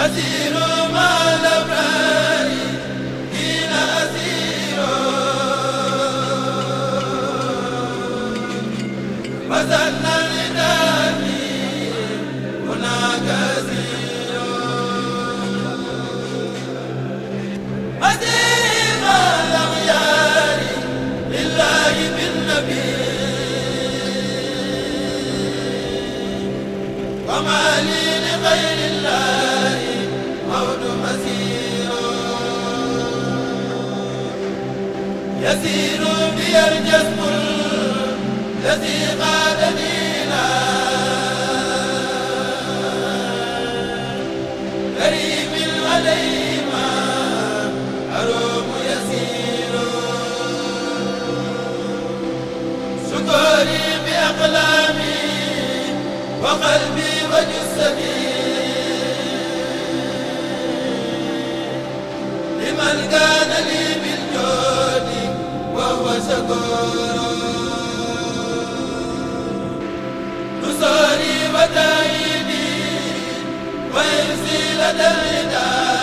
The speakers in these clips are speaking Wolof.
أسير مع الأبرار حين أسير وزن الرداء هناك أسير أسير مع الأغيار لله بالنبي وما لي لغير الله عود مسير يسير بي الجسم الذي قادني إلى كريم عليه ما أروم يسير شكري بأقلامي وقلبي وجسدي لمن كان لي بالجود وهو شكور نصاري وتأييدي ويرسي لدى الرداء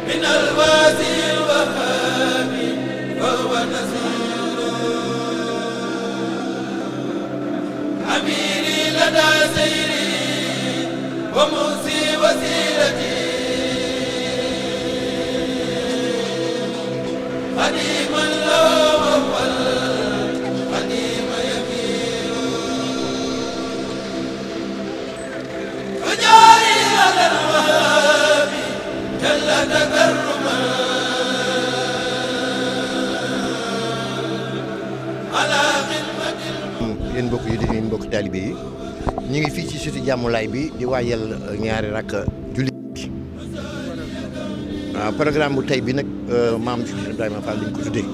من الواسع الوهاب وهو نصير أميري لدى سيري وموسي وسيلتي قديما له وهو القديم يمير وجاري على الوهاب جل تكرما على خدمة yéen mbokk yi di yéen mbokk taalibe yi ñu ngi fii ci suuti jàmmulaay bi di waajal ñaari rakk julli programme bu tey bi nag maam Cheikh Ibrahima Fall lañ ko tuddee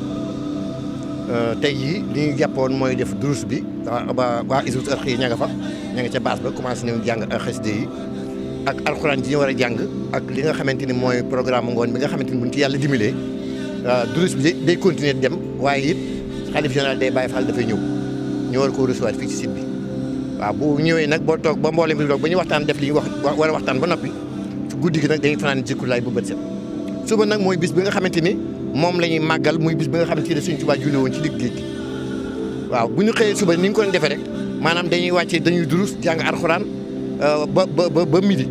tey jii li ñu jàppoon mooy def durus bi waa Hizbut Tarqiyyah ña nga fa ña nga ca baas ba commencé nañu jàng xasida yi ak alxuraan ji ñu war a jàng ak li nga xamante ni mooy programme ngoon bi nga xamante ni buñ ci yàlla dimbalee durus bi day continuer dem waaye it xalif général day Baye Fall dafay ñëw ñu war koo recevoir fii ci site bi waaw bu ñëwee nag boo toog ba mboolem bi toog ba ñu waxtaan def li ñu wax war a waxtaan ba noppi guddi gi nag dañuy fanaan Zikrullaah bu bët set suba nag mooy bis bi nga xamante ni moom la ñuy màggal muy bis bi nga xamante ni Sëñ Tuubaa julli woon ci digg géej gi waaw bu ñu xëyee suba ni ñu ko doon defee rek maanaam dañuy wàccee dañuy durus jàng alxuraan ba midi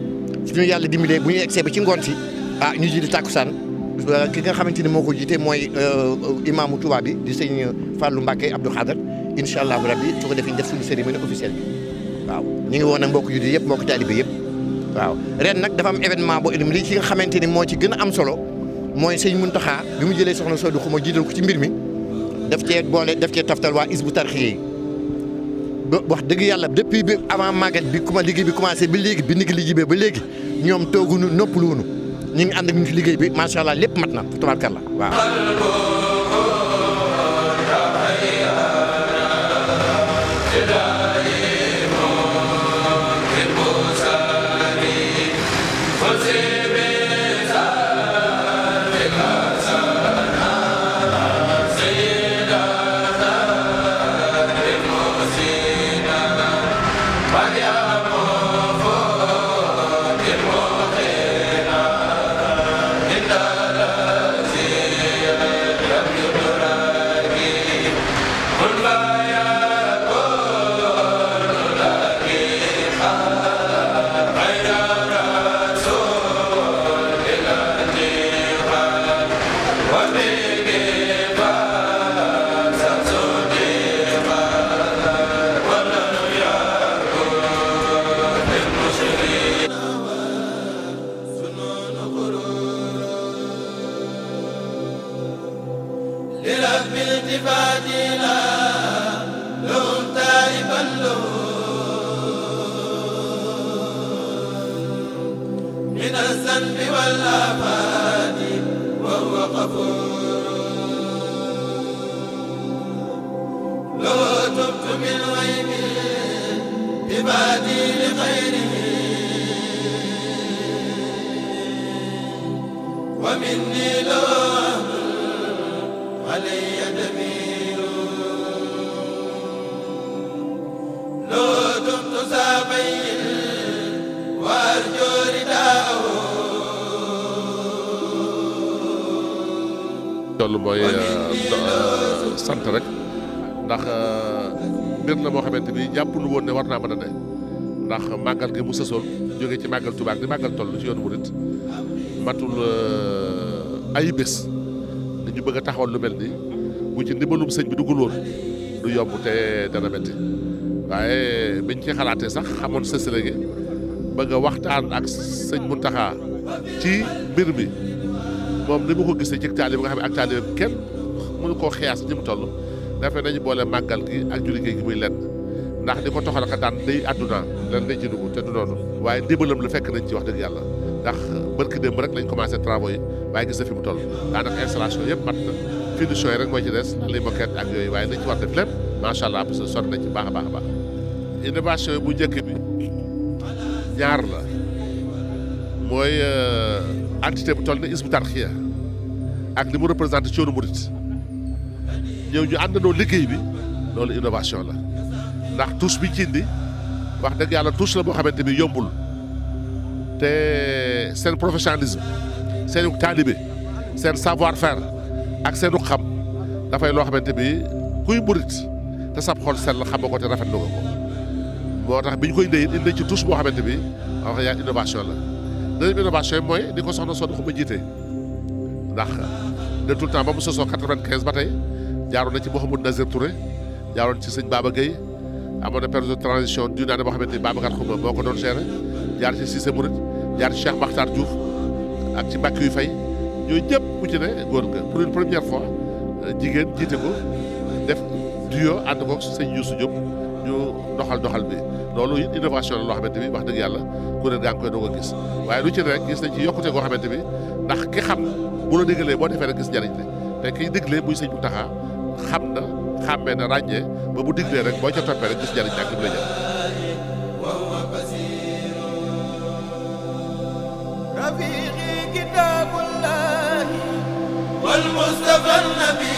suñu yàlla dimbalee bu ñu egsee ba ci ngoon si ñu ji di tàkkusaan ki nga xamante ni moo ko jiite mooy imaamu Touba bi di sëñ Fallou Mbacké Abdou Khadr incha allah rabbi su ko defee ñu def suñu cérémonie officielle bi waaw ñu ngi woon nag mbokk jullit yëpp mbokk taalibe yëpp waaw ren nag dafa am événement boo li ci nga xamante ni moo ci gën a am solo mooy sëñ Muntaxa bi mu jëlee soxna Soodu Xuma jiital ko ci mbir mi daf cee taftal waa Hizbut Tarqiyyah yi ba wax dëgg yàlla depuis bi avant magal bi liggéey bi commencé ba léegi bi liggéey jibee ba léegi ñoom tooguñu noppaluwuñu ñu ngi ànd ak ñu ci liggéey bi macha allah lépp mat na tubaarkalla waaw. من الذنب والآفات وهو غفور لو تبت من غيب عبادي لخيره ومني لو علي دمير لو تبت مسابين وأرجو رداءه loolu mooy sant rek ndax mbir la moo xamante ni jàpp nu woon ne war naa mën a ne ndax màggal gi mu sësoon jógee ci màggal Tuubaa di màggal toll ci yoonu murit matul ay bés dañu bëgg a taxawal lu mel ni bu ci ndimbalum sëñ bi duggul woon du yomb te dana metti waaye biñ ci xalaatee sax xamoon sësale gi bëgg a waxtaan ak sëñ Muntaxa ci mbir mi moom ni mu ko gisee ci taalibe bi nga xam ne ak taalibe kenn mënu koo xeyaas ñi mu toll dafay nañu boole màggal gi ak julli gi muy lenn ndax di ko toxal ak daan day àdduna len dañ ci dugg te du noonu waaye ndimbalam la fekk nañ ci wax dëgg yàlla ndax barki démb rek lañ commencé travaux yi waaye gis na fi mu toll daanaka installation yëpp mat na finition yi rek mooy ci des li moquette ak yooyu waaye nañ ci war def lépp macha allah parce que sonn nañ ci baax a baax a baax innovation bu njëkk bi ñaar la mooy entité bu toll ne Hizbut Tarqiyyah ak li mu représenté ci yoonu murit ñëw ñu àndandoo liggéey bi loolu innovation la ndax touche bi ci indi wax dëgg yàlla touche la boo xamante ni yombul te seen professionnalisme seenu taalibe seen savoir faire ak seenu xam dafay loo xamante bi kuy murit te sab xol sell xam nga ko te rafetlu nga ko moo tax bi ñu koy indi ci touche boo xamante bi wax yaa innovation la deuxième innovation yi mooy di ko soxna Soxna Xuma jiite ndax de tout le temps ba mu sosoo 95 ba tey jaaroon na ci Mouhamadou Nazir Touré jaaroon ci sëñ Baba Gueye amoon na période de transition du naa ne boo xamante ni Babacar Xuma moo ko doon géré jaar ci Cissé Mouride jaar ci Cheikh Makhtar Diouf ak ci Mbacke yu fay ñooyu ñëpp ku ci ne góor nga pour une première fois jigéen jiite ko def duo ànd ko sëñ Youssou Diop ñu doxal bi loolu it innovation la loo xamante bi wax dëgg yàlla kuréel gaa ngi koy doog a gis waaye lu ci ne rek gis nañ ci yokkute goo xamante bi ndax ki xam bu la déggalee boo defee rek gis njëriñ li te kiy déglee muy sëñ Muntaxa xam na xàmmee na ràññee ba bu diglee rek boo ca toppee rek gis njëriñ ak li mu la jël rafiqi kitabullahi wal mustafa nabi